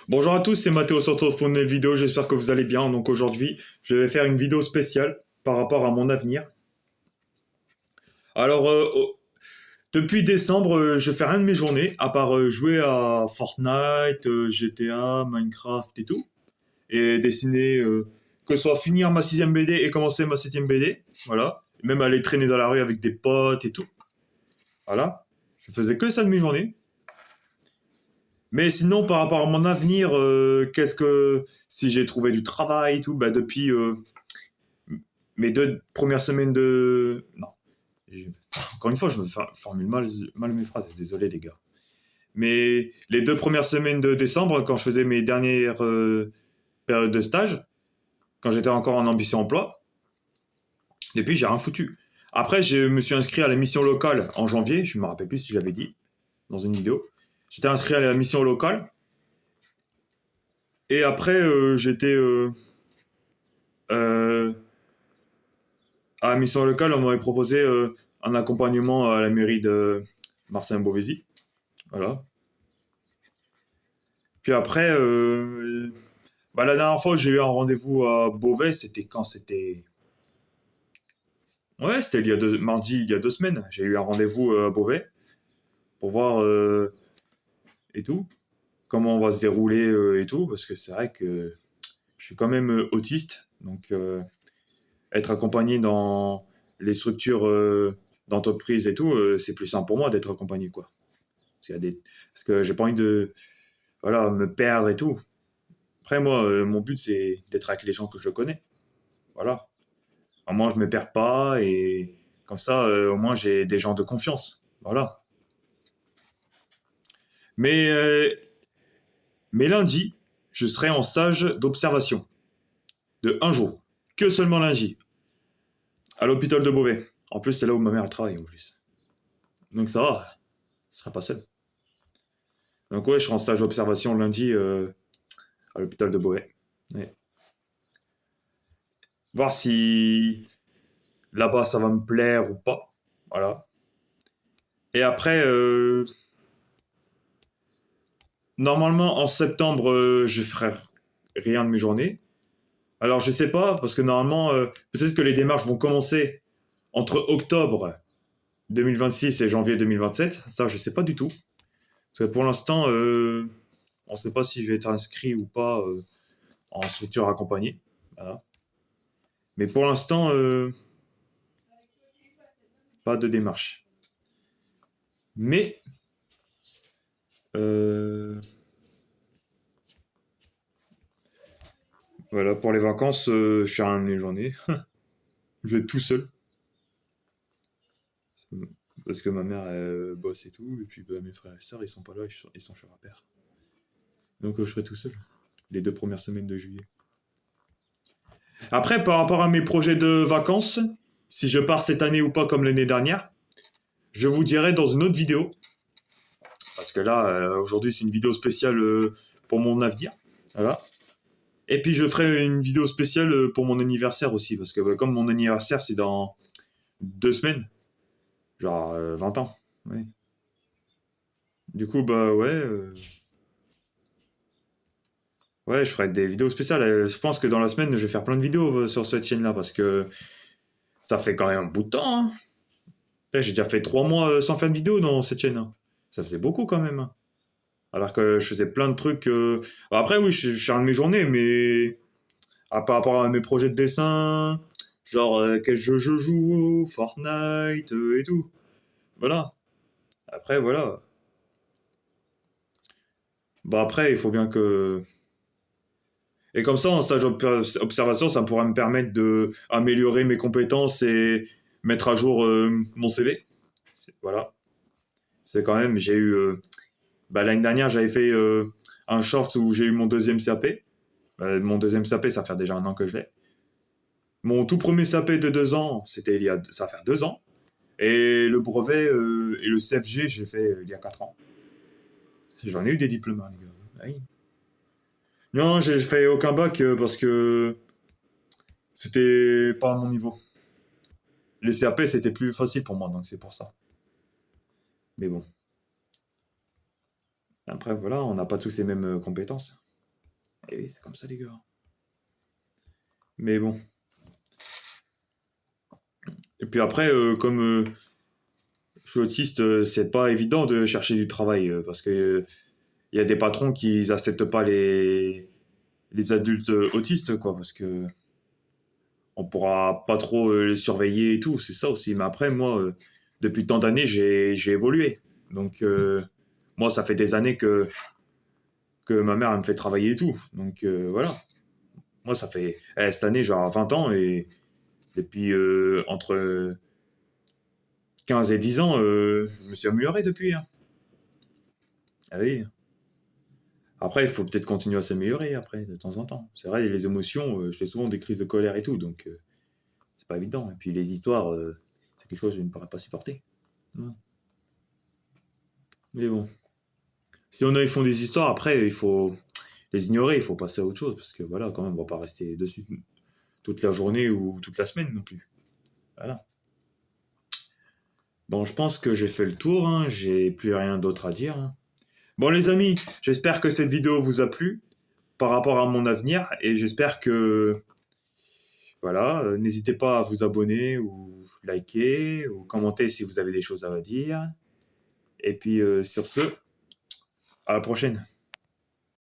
Bonjour à tous, c'est Mathéo sur pour une nouvelle vidéo, j'espère que vous allez bien. Donc aujourd'hui, je vais faire une vidéo spéciale par rapport à mon avenir. Alors, depuis décembre, je fais rien de mes journées, à part jouer à Fortnite, GTA, Minecraft et tout. Et dessiner, que ce soit finir ma sixième BD et commencer ma septième BD. Voilà. Même aller traîner dans la rue avec des potes et tout. Voilà. Je faisais que ça de mes journées. Mais sinon, par rapport à mon avenir, qu'est-ce que si j'ai trouvé du travail et tout, bah depuis mes 2 premières semaines de non, encore une fois, je me formule mal mes phrases. Désolé les gars. Mais les 2 premières semaines de décembre, quand je faisais mes dernières périodes de stage, quand j'étais encore en ambition emploi, et puis j'ai rien foutu. Après, je me suis inscrit à la mission locale en janvier. Je me rappelle plus si j'avais dit dans une vidéo. J'étais inscrit à la mission locale. Et après, j'étais euh, à la mission locale, on m'avait proposé un accompagnement à la mairie de Marseille-Beauvaisis. Voilà. Puis après, bah, la dernière fois, j'ai eu un rendez-vous à Beauvais. C'était quand? C'était. Ouais, c'était mardi, il y a 2 semaines. J'ai eu un rendez-vous à Beauvais pour voir et tout. Comment on va se dérouler et tout. Parce que c'est vrai que je suis quand même autiste. Donc, être accompagné dans les structures d'entreprise et tout, c'est plus simple pour moi d'être accompagné, quoi. Parce que j'ai pas envie de voilà, me perdre et tout. Après, moi, mon but, c'est d'être avec les gens que je connais. Voilà. Au moins, je me perds pas et comme ça, au moins, j'ai des gens de confiance. Voilà. Mais, euh, mais lundi, je serai en stage d'observation de un jour. Que seulement lundi. À l'hôpital de Beauvais. En plus, c'est là où ma mère travaille, en plus. Donc ça va, je serai pas seul. Donc ouais, je serai en stage d'observation lundi à l'hôpital de Beauvais. Ouais. Voir si là-bas ça va me plaire ou pas. Voilà. Et après, normalement en septembre, je ferai rien de mes journées. Alors je sais pas, parce que normalement, peut-être que les démarches vont commencer entre octobre 2026 et janvier 2027. Ça, je sais pas du tout. Parce que pour l'instant, on sait pas si je vais être inscrit ou pas en structure accompagnée. Voilà. Mais pour l'instant, pas de démarche. Mais euh, voilà, pour les vacances, je suis à une journée. Je vais être tout seul. Parce que ma mère elle, bosse et tout. Et puis bah, mes frères et sœurs, ils sont pas là, ils sont chez leur père. Donc je serai tout seul. Les 2 premières semaines de juillet. Après, par rapport à mes projets de vacances, si je pars cette année ou pas comme l'année dernière, je vous dirai dans une autre vidéo. Parce que là, aujourd'hui, c'est une vidéo spéciale pour mon avenir. Voilà. Et puis je ferai une vidéo spéciale pour mon anniversaire aussi, parce que comme mon anniversaire c'est dans 2 semaines, genre 20 ans. Ouais. Du coup bah ouais, ouais je ferai des vidéos spéciales. Je pense que dans la semaine je vais faire plein de vidéos sur cette chaîne-là, parce que ça fait quand même un bout de temps. Hein. Là, j'ai déjà fait 3 mois sans faire de vidéo dans cette chaîne. Hein. Ça faisait beaucoup quand même. Hein. Alors que je faisais plein de trucs. Après oui, je charge mes journées, mais par rapport à mes projets de dessin, genre quel jeu je joue, Fortnite et tout. Voilà. Après, voilà. Bah après, il faut bien que... Et comme ça, en stage d'observation, ça pourra me permettre de améliorer mes compétences et mettre à jour mon CV. Voilà. C'est quand même, j'ai eu... bah, l'année dernière, j'avais fait un short où j'ai eu mon deuxième CAP. Mon deuxième CAP, ça fait déjà un an que je l'ai. Mon tout premier CAP de 2 ans, c'était ça va faire 2 ans. Et le brevet et le CFG, j'ai fait il y a 4 ans. J'en ai eu des diplômes, hein, les gars. Ah oui. Non, j'ai fait aucun bac parce que c'était pas à mon niveau. Les CAP, c'était plus facile pour moi, donc c'est pour ça. Mais bon. Après, voilà, on n'a pas tous les mêmes compétences. Et oui, c'est comme ça, les gars. Mais bon. Et puis après, comme je suis autiste, c'est pas évident de chercher du travail parce que il y a des patrons qui acceptent pas les adultes autistes, quoi, parce que on pourra pas trop les surveiller et tout, c'est ça aussi. Mais après, moi, depuis tant d'années, j'ai évolué. Donc, moi, ça fait des années que ma mère elle me fait travailler et tout. Donc, voilà. Moi, ça fait cette année, genre 20 ans, et depuis entre 15 et 10 ans, je me suis amélioré depuis. Hein. Ah oui. Après, il faut peut-être continuer à s'améliorer après, de temps en temps. C'est vrai, les émotions, j'ai souvent des crises de colère et tout, donc c'est pas évident. Et puis les histoires, c'est quelque chose que je ne pourrais pas supporter. Non. Mais bon. Si ils font des histoires, après, il faut les ignorer, il faut passer à autre chose, parce que voilà, quand même, on va pas rester dessus toute la journée ou toute la semaine non plus. Voilà. Bon, je pense que j'ai fait le tour, hein, j'ai plus rien d'autre à dire. Hein. Bon, les amis, j'espère que cette vidéo vous a plu par rapport à mon avenir, et j'espère que, voilà, n'hésitez pas à vous abonner ou liker ou commenter si vous avez des choses à dire. Et puis, sur ce, à la prochaine.